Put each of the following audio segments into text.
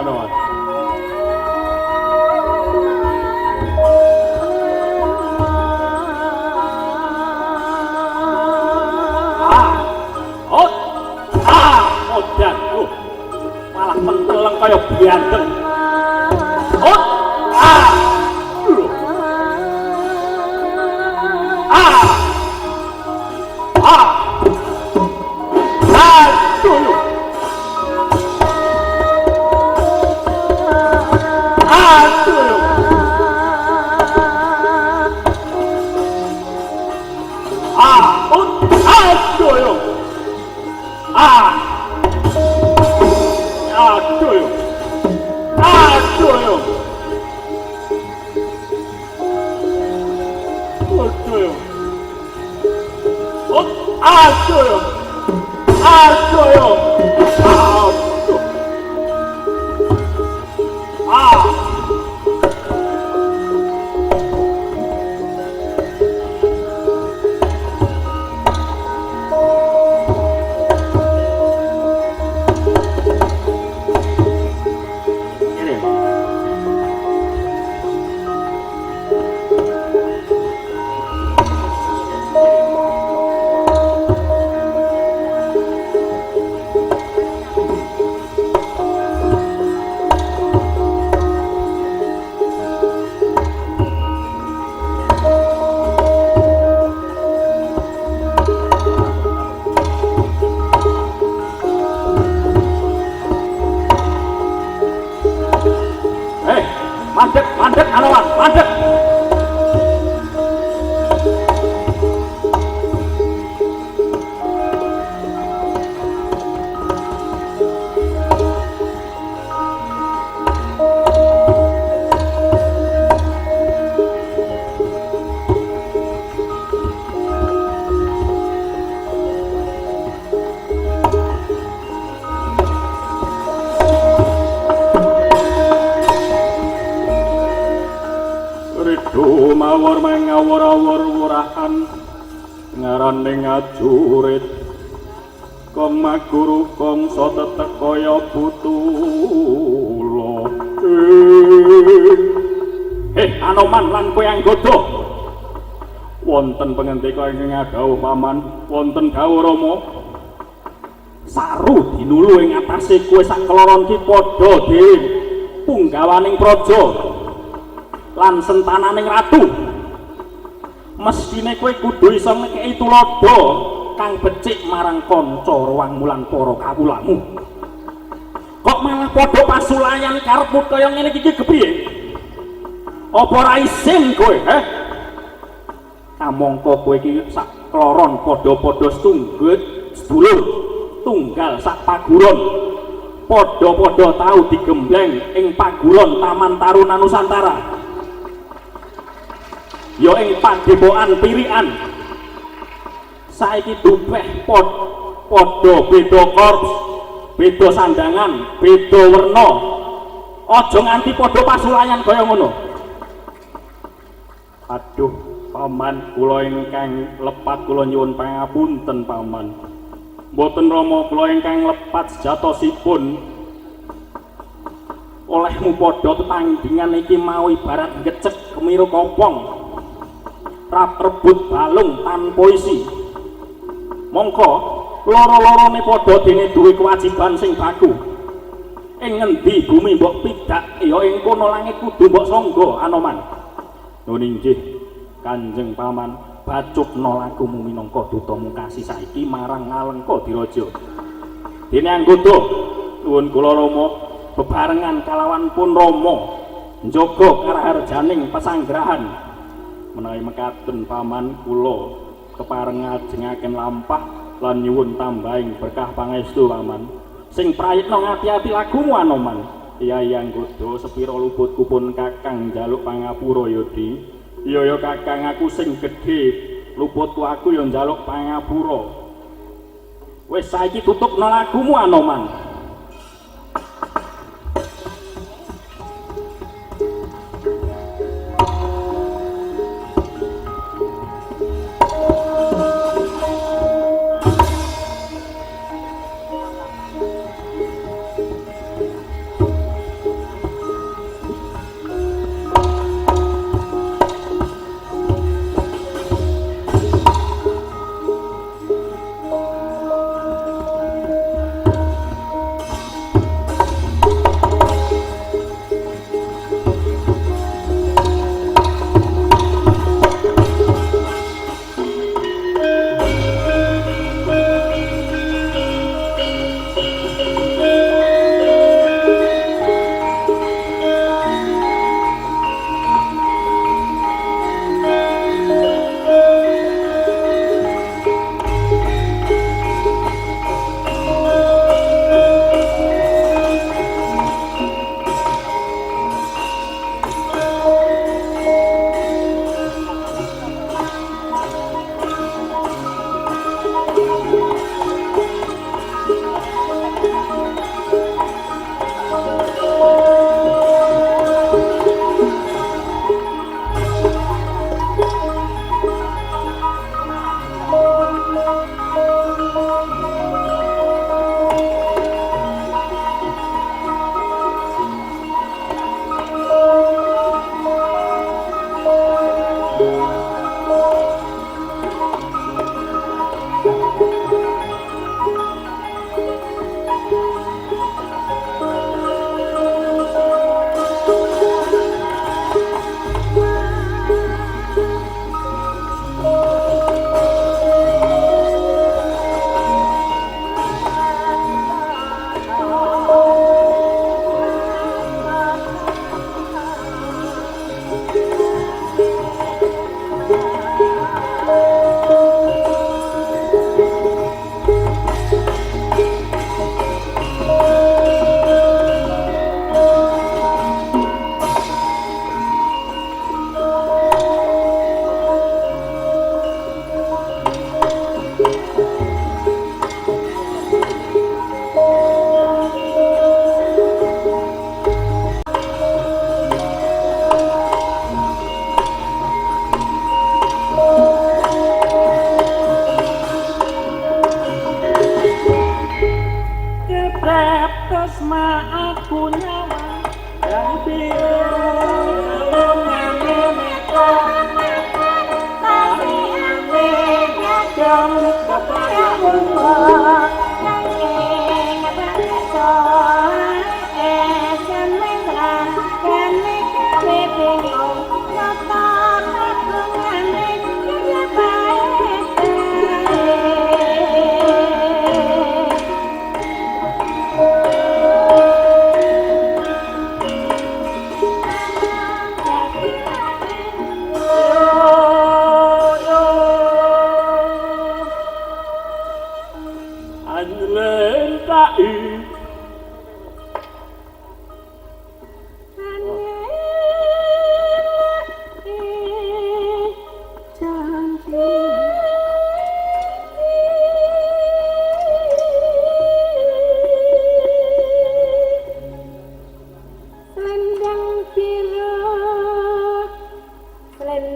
Anoman. Odanku malah menteleng kaya biandeng. Mandek Anoman, mandek. Mawar mengawur-awur wurahan ngarane ngajurit kong maguru kong sotetek kaya butula. Anoman lan kowe anggoda wonten pengendika ingkang dawuh paman, wonten dawuh Rama saru dinulu ing atase kowe sak keloron ki padha dhewe punggawaning praja lan sentananing ratu. Mestine kowe kudu iso ngekeki tuladha kang becik marang kanca ruang mulan para kawulamu. Kok malah padha pasulayan karepmu kaya ngene iki kepiye? Apa ora isin kowe, Kamangka kowe iki sak kloron padha-padha sedulur tunggal sak paguron. Padha-padha tau digembleng ing paguron Taman Taruna Nusantara. Ya ing padepokan Pirikan saiki dupeh padha beda korps, beda sandangan, beda werna. Aja nganti padha pasulayan kaya ngono. Aduh, paman, kula ingkang lepat kula nyuwun pangapunten paman. Mboten Rama kula ingkang lepat sejatosipun. Olehmu padha tetanggingan iki mau ibarat ngecek kemiru kopong. Rap rebut balung tanpa isi. Mongko loro-lorone padha dene duwe kewajiban sing baku. Ing ngendi bumi mbok pidak ya ing kono langit kudu mbok sangga Anoman. Nun inggih Kanjeng Paman, bacukna lakumu minangka duta mukasi saiki marang Ngalengka Diraja. Dene anggota nuwun kula Rama bebarengan kalawan pun Rama njaga karaharjaning pesanggrahan. Menawi mekaten paman kula kepareng ngajengaken lampah lan nyuwun tambahing berkah pangestu paman. Sing prayitna ngati-ati lagumu Anoman. Iya anggota sepira luputku pun Kakang njaluk pangapura ya Di. Iya Kakang aku sing gedhe luputku aku ya njaluk pangapura. Wis saiki tutupna lagumu Anoman.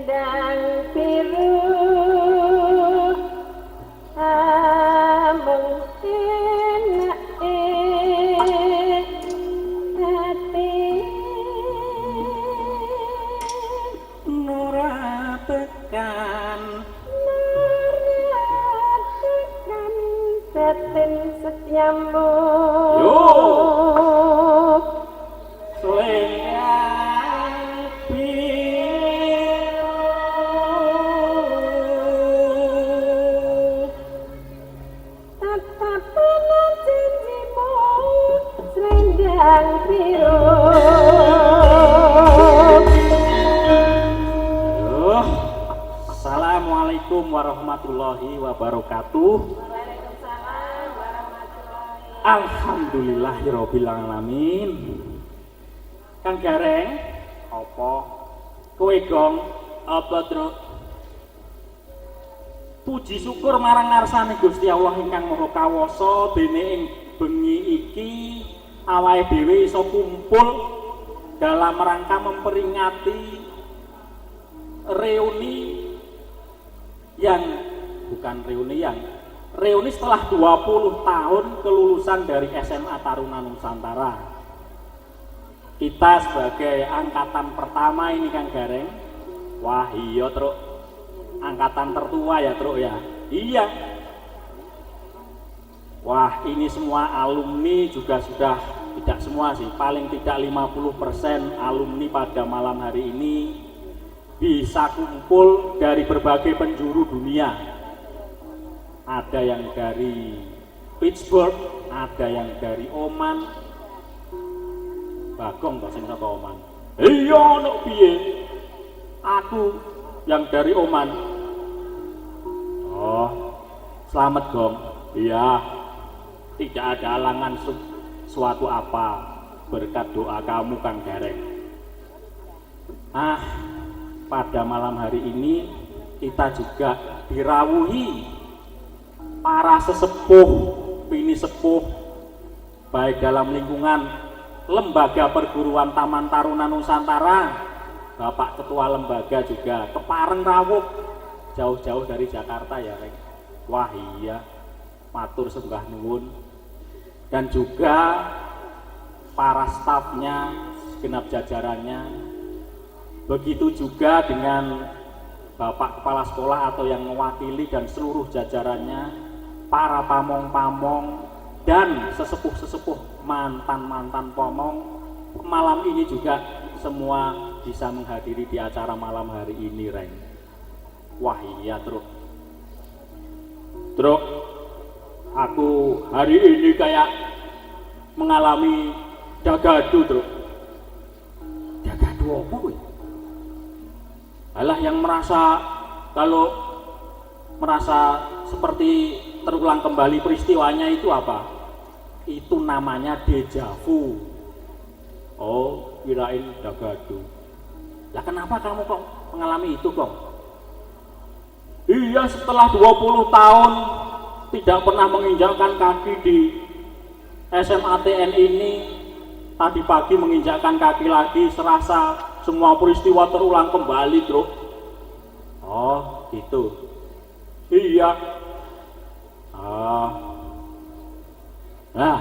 Selendang biru amung enake hati Nora tekan Satin setyambu selendang biru tatapan janjimu selendang biru Assalamualaikum warahmatullahi wabarakatuh. Waalaikumsalam warahmatullahi Alhamdulillahirabbil alamin. Kang Gareng, apa? Kowe gong apa, Truk? Puji syukur marang ngarsane Gusti Allah ingkang Maha Kawasa dene ing bengi iki awake dhewe iso kumpul dalam rangka memperingati reuni setelah 20 tahun kelulusan dari SMA Taruna Nusantara. Kita sebagai angkatan pertama ini Kang Gareng. Wah iya Truk, angkatan tertua ya Truk ya. Iya. Wah ini semua alumni juga sudah, tidak semua sih, paling tidak 50% alumni pada malam hari ini bisa kumpul dari berbagai penjuru dunia. Ada yang dari Pittsburgh, ada yang dari Oman. Bagong kok sing saka Oman. Iya ono piye? Aku yang dari Oman. Oh, selamat Gong. Iya. Tidak ada halangan suatu apa berkat doa kamu Kang Gareng. Pada malam hari ini kita juga dirawuhi para sesepuh, bini sepuh baik dalam lingkungan lembaga perguruan Taman Taruna Nusantara, Bapak Ketua lembaga juga kepareng rawuh jauh-jauh dari Jakarta ya Reng. Wah iya, matur sembah nuwun. Dan juga para stafnya, segenap jajarannya. Begitu juga dengan Bapak Kepala Sekolah atau yang mewakili dan seluruh jajarannya, para pamong-pamong dan sesepuh-sesepuh mantan-mantan pomong. Malam ini juga semua bisa menghadiri di acara malam hari ini, Reng. Wah iya Truk. Truk, aku hari ini kayak mengalami dagadu Truk. Dagadu apa kuwi? Alah yang kalau merasa seperti terulang kembali peristiwanya itu apa? Itu namanya dejavu. Oh, kirain dagadu. Lah kenapa kamu kok mengalami itu kok? Iya, setelah 20 tahun tidak pernah menginjakkan kaki di SMATN ini, tadi pagi menginjakkan kaki lagi, serasa semua peristiwa terulang kembali, Truk. Oh, gitu. Iya. Nah,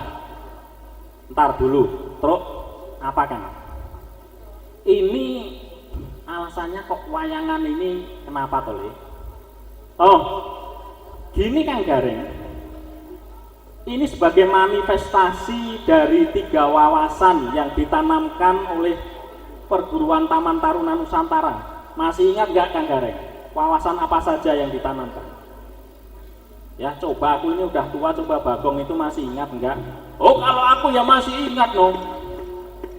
ntar dulu, Truk. Apa kan? Ini alasannya kok wayangan ini kenapa toh? Oh, gini Kang Gareng. Ini sebagai manifestasi dari 3 wawasan yang ditanamkan oleh Perguruan Taman Taruna Nusantara. Masih ingat nggak Kang Gareng? Wawasan apa saja yang ditanamkan? Ya coba, aku ini udah tua, coba Bagong itu masih ingat nggak? Oh kalau aku ya masih ingat no.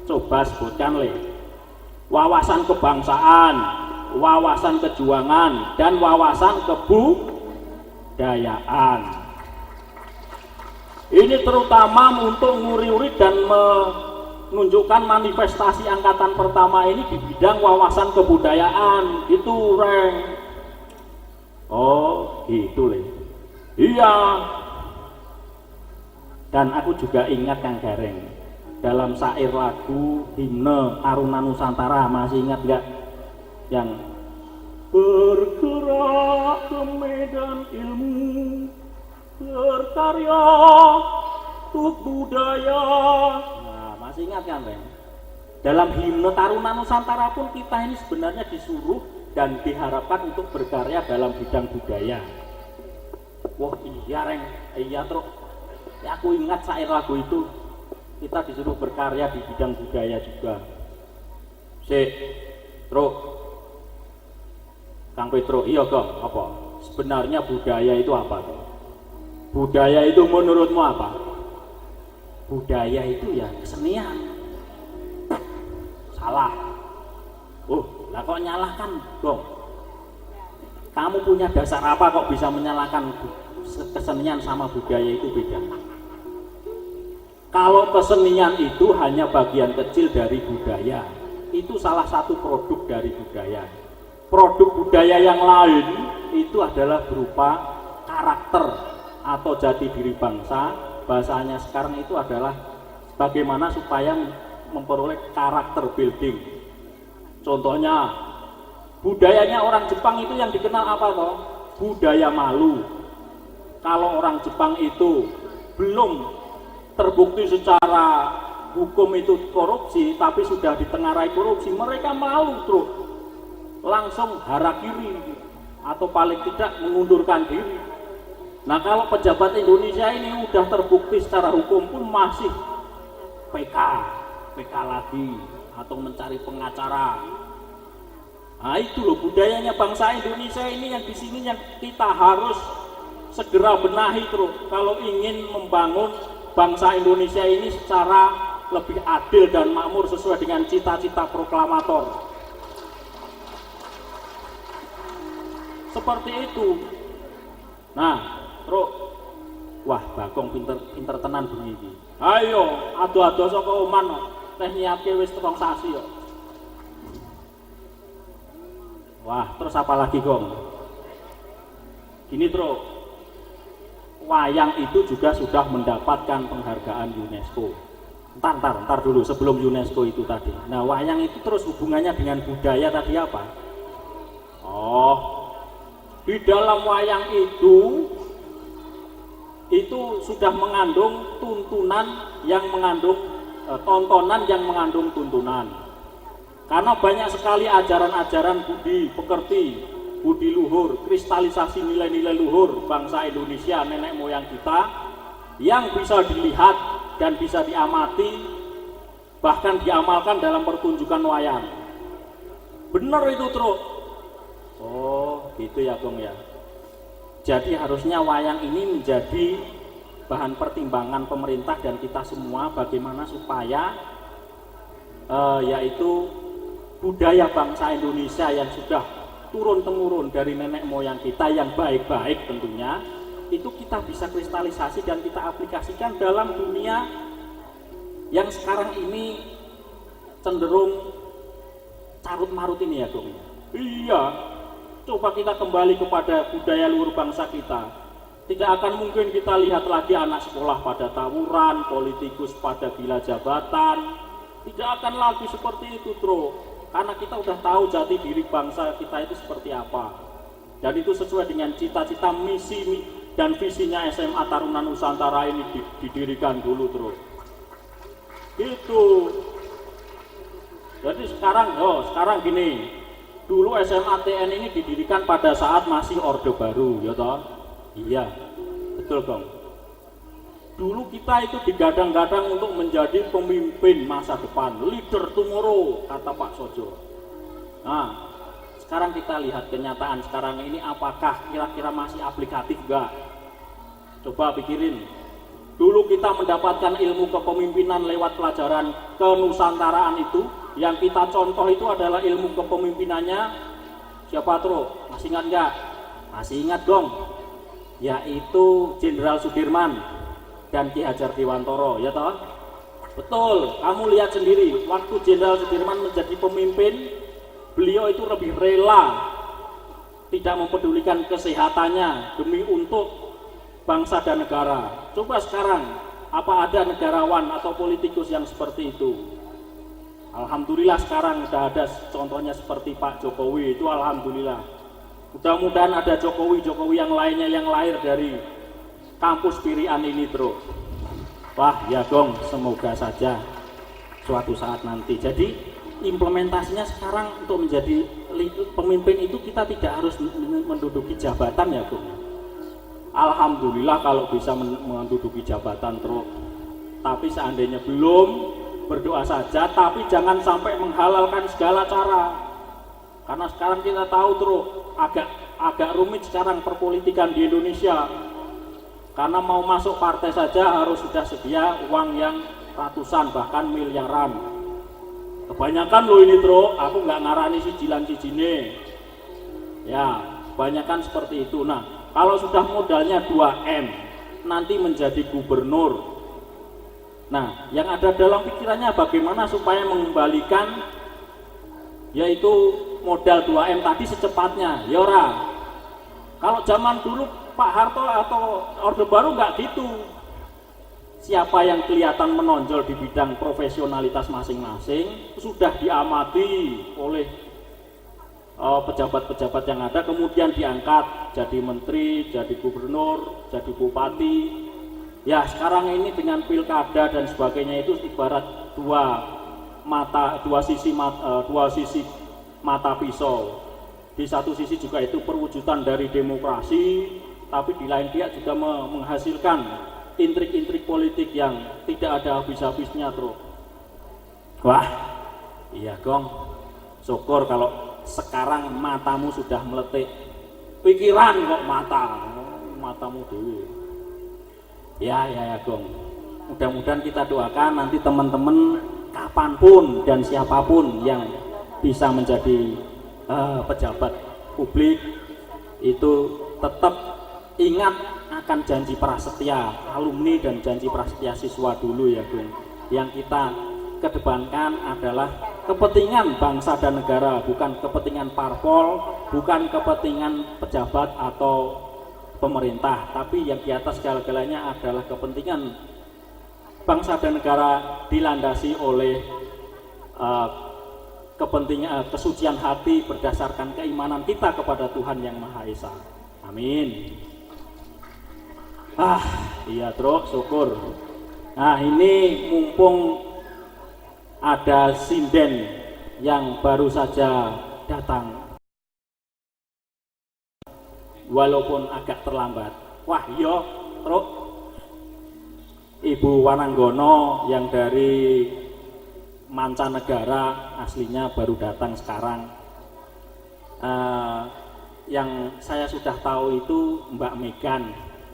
Coba sebutkan Le. Wawasan kebangsaan, wawasan kejuangan, dan wawasan kebudayaan. Ini terutama untuk nguri-uri dan menunjukkan manifestasi angkatan pertama ini di bidang wawasan kebudayaan, gitu Reng. Oh gitu Le. Iya. Dan aku juga ingat Kang Gareng, dalam syair lagu himne Taruna Nusantara, masih ingat nggak? Yang ke medan ilmu, berkarya untuk budaya. Nah, masih ingat kan, Bang? Dalam himne Taruna Nusantara pun kita ini sebenarnya disuruh dan diharapkan untuk berkarya dalam bidang budaya. Wah iya, Reng, iya Truk. Ya, aku ingat syair lagu itu, kita disuruh berkarya di bidang budaya juga. Truk, Kang Petro, iya Kang, apa? Sebenarnya budaya itu apa? Budaya itu menurutmu apa? Budaya itu ya kesenian. Salah. Lah kok nyalahkan, Gong? Kamu punya dasar apa kok bisa menyalahkan kesenian sama budaya itu beda? Kalau kesenian itu hanya bagian kecil dari budaya, itu salah satu produk dari budaya. Produk budaya yang lain itu adalah berupa karakter atau jati diri bangsa. Bahasanya sekarang itu adalah bagaimana supaya memperoleh karakter building. Contohnya budayanya orang Jepang itu yang dikenal apa toh? Budaya malu. Kalau orang Jepang itu belum terbukti secara hukum itu korupsi, tapi sudah ditengarai korupsi, mereka malu terus, langsung harakiri atau paling tidak mengundurkan diri. Nah kalau pejabat Indonesia ini udah terbukti secara hukum pun masih PK lagi atau mencari pengacara. Nah itu loh budayanya bangsa Indonesia ini yang di sini yang kita harus segera benahi terus kalau ingin membangun bangsa Indonesia ini secara lebih adil dan makmur sesuai dengan cita-cita proklamator. Seperti itu. Nah, terus wah, Bagong pinter tenan bengi iki. Ayo, ado-ado saka oman kok. Teh nyiapke wis telung sasi kok. Wah, terus apa lagi, Gong? Gini, Tro. Wayang itu juga sudah mendapatkan penghargaan UNESCO. Ntar dulu sebelum UNESCO itu tadi. Nah, wayang itu terus hubungannya dengan budaya tadi apa? Oh, di dalam wayang itu sudah mengandung tuntunan yang mengandung tontonan yang mengandung tuntunan. Karena banyak sekali ajaran-ajaran budi pekerti, budi luhur, kristalisasi nilai-nilai luhur bangsa Indonesia, nenek moyang kita yang bisa dilihat dan bisa diamati, bahkan diamalkan dalam pertunjukan wayang. Bener itu, Truk. Oh, gitu ya, Bang ya. Jadi harusnya wayang ini menjadi bahan pertimbangan pemerintah dan kita semua bagaimana supaya yaitu budaya bangsa Indonesia yang sudah turun-temurun dari nenek moyang kita yang baik-baik tentunya itu kita bisa kristalisasi dan kita aplikasikan dalam dunia yang sekarang ini cenderung carut-marut ini ya, Bang. Iya, coba kita kembali kepada budaya luhur bangsa kita. Tidak akan mungkin kita lihat lagi anak sekolah pada tawuran, politikus pada gila jabatan. Tidak akan lagi seperti itu, Bro. Karena kita udah tahu jati diri bangsa kita itu seperti apa. Dan itu sesuai dengan cita-cita, misi dan visinya SMA Taruna Nusantara ini didirikan dulu, Bro. Gitu. Jadi sekarang gini. Dulu SMA TN ini didirikan pada saat masih Orde Baru, ya toh? Iya, betul, Bang. Dulu kita itu digadang-gadang untuk menjadi pemimpin masa depan, leader tomorrow, kata Pak Sojo. Nah, sekarang kita lihat kenyataan sekarang ini apakah kira-kira masih aplikatif enggak? Coba pikirin. Dulu kita mendapatkan ilmu kepemimpinan lewat pelajaran kenusantaraan itu, yang kita contoh itu adalah ilmu kepemimpinannya siapa, Tro? Masih ingat enggak? Masih ingat dong. Yaitu Jenderal Sudirman dan Ki Hajar Dewantoro, ya toh? Betul, kamu lihat sendiri, waktu Jenderal Sudirman menjadi pemimpin, beliau itu lebih rela, tidak mempedulikan kesehatannya demi untuk bangsa dan negara. Coba sekarang, apa ada negarawan atau politikus yang seperti itu? Alhamdulillah sekarang sudah ada contohnya seperti Pak Jokowi, itu alhamdulillah. Mudah-mudahan ada Jokowi yang lainnya yang lahir dari kampus Pirian ini, Tro. Wah, ya Gong, semoga saja suatu saat nanti. Jadi implementasinya sekarang untuk menjadi pemimpin itu kita tidak harus menduduki jabatan ya Gong. Alhamdulillah kalau bisa menduduki jabatan, Tro. Tapi seandainya belum, berdoa saja, tapi jangan sampai menghalalkan segala cara. Karena sekarang kita tahu, Tro, agak rumit sekarang perpolitikan di Indonesia. Karena mau masuk partai saja harus sudah sedia uang yang ratusan bahkan miliaran. Kebanyakan lo ini, Tro, aku nggak ngarani cijilan-cijine. Ya, kebanyakan seperti itu. Nah, kalau sudah modalnya 2M, nanti menjadi gubernur. Nah, yang ada dalam pikirannya bagaimana supaya mengembalikan yaitu modal 2M tadi secepatnya. Yora, kalau zaman dulu Pak Harto atau Orde Baru nggak gitu. Siapa yang kelihatan menonjol di bidang profesionalitas masing-masing sudah diamati oleh pejabat-pejabat yang ada, kemudian diangkat jadi menteri, jadi gubernur, jadi bupati. Ya sekarang ini dengan pilkada dan sebagainya itu ibarat dua sisi mata pisau. Di satu sisi juga itu perwujudan dari demokrasi, tapi di lain pihak juga menghasilkan intrik-intrik politik yang tidak ada habis-habisnya, Bro. Wah, iya Gong, syukur kalau sekarang matamu sudah meletik. Pikiran kok matamu dewi. Ya Gong. Mudah-mudahan kita doakan nanti teman-teman kapanpun dan siapapun yang bisa menjadi pejabat publik itu tetap ingat akan janji prasetya alumni dan janji prasetya siswa dulu ya Bung. Yang kita kedepankan adalah kepentingan bangsa dan negara, bukan kepentingan parpol, bukan kepentingan pejabat atau pemerintah, tapi yang di atas segala-galanya adalah kepentingan bangsa dan negara dilandasi oleh kepentingan kesucian hati berdasarkan keimanan kita kepada Tuhan yang Maha Esa. Amin. Iya Truk, syukur. Nah ini mumpung ada sinden yang baru saja datang, walaupun agak terlambat. Wah iya Truk, Ibu Wananggono yang dari mancanegara aslinya baru datang sekarang. Yang saya sudah tahu itu Mbak Megan.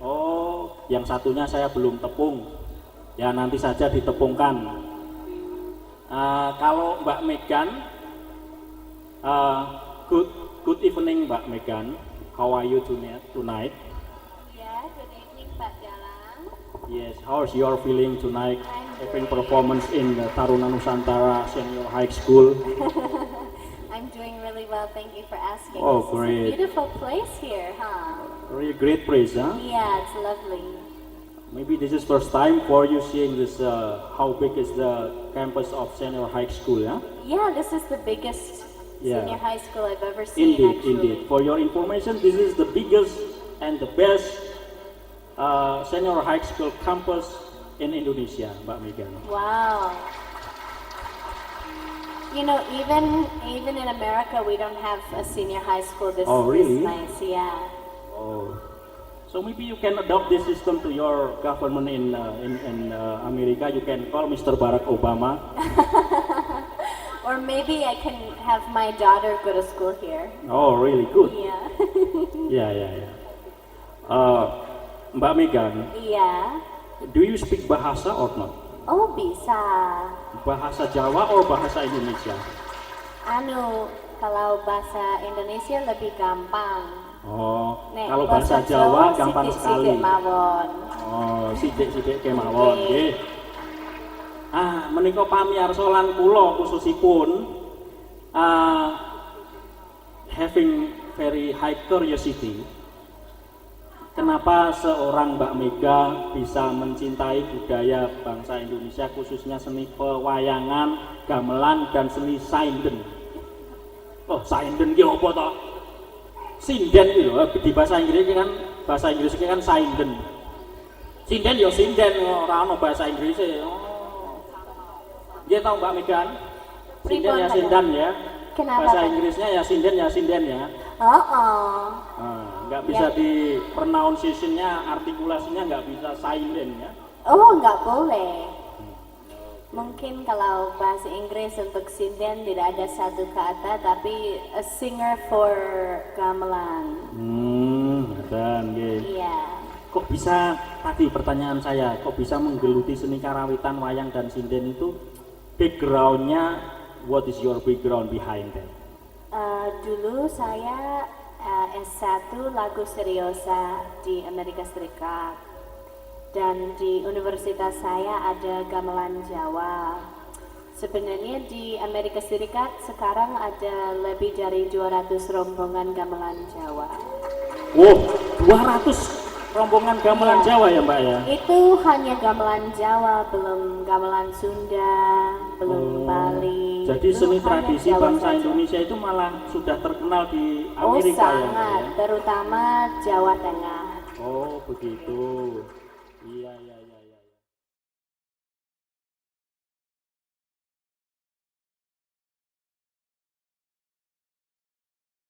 Oh, yang satunya saya belum tepung. Ya nanti saja ditepungkan. Kalau Mbak Megan, good evening Mbak Megan. How are you tonight? Yeah, good evening Pak Galang. Yes, how's your feeling tonight? Having performance in the Taruna Nusantara Senior High School. I'm doing really well, thank you for asking. Oh, This great. is a beautiful place here, huh? Really great praise, huh? Yeah, it's lovely. Maybe this is first time for you seeing this. How big is the campus of Senior High School, yeah? Yeah, this is the biggest Yeah. senior high school I've ever seen, Indeed, actually. indeed. For your information, this is the biggest and the best senior high school campus in Indonesia, Mbak Megan. Wow. You know, even in America, we don't have a senior high school this, Oh, really? this nice. Yeah. Oh, so maybe you can adopt this system to your government in America. You can call Mr. Barack Obama. Or maybe I can have my daughter go to school here. Oh, really good. Yeah. Yeah. Mbak Megan, Iya. do you speak bahasa or not? Oh, bisa. Bahasa Jawa or bahasa Indonesia? Kalau bahasa Indonesia lebih gampang. Oh, Nek, kalau bahasa Jawa gampang sekali. Sidik mawon. Oh, sidik kemawon. Nggih. Menika pamirsa lan kula khususipun having very high curiosity. Kenapa seorang Mbak Mega bisa mencintai budaya bangsa Indonesia, khususnya seni pewayangan, gamelan, dan seni sainden? Oh, sainden ki apa toh? sinden itu loh, di bahasa Inggris ini kan sinden. Sinden ya sinden, ora ono bahasa Inggrisnya. Oh. Dia tahu Mbak Megan? Sinden ya sindan ya. Kenapa? Bahasa Inggrisnya ya sinden ya. Oh. Nggak bisa di pronunciation-nya, artikulasinya nggak bisa sinden ya. Oh, nggak boleh. Mungkin kalau bahasa Inggris untuk sinden tidak ada satu kata, tapi a singer for gamelan. Dan Iya. kok bisa, tadi pertanyaan saya, kok bisa menggeluti seni karawitan, wayang dan sinden itu background-nya, what is your background behind that? Dulu saya S1 lagu seriosa di Amerika Serikat. Dan di universitas saya ada gamelan Jawa. Sebenarnya di Amerika Serikat sekarang ada lebih dari 200 rombongan gamelan Jawa. Wow, 200 rombongan gamelan Ya. Jawa ya Mbak ya? Itu hanya gamelan Jawa, belum gamelan Sunda, belum Bali. Jadi belum seni hanya tradisi Jawa bangsa saja. Indonesia itu malah sudah terkenal di Oh Amerika ya Mbak sangat, ya? terutama Jawa Tengah. Oh begitu. Iya.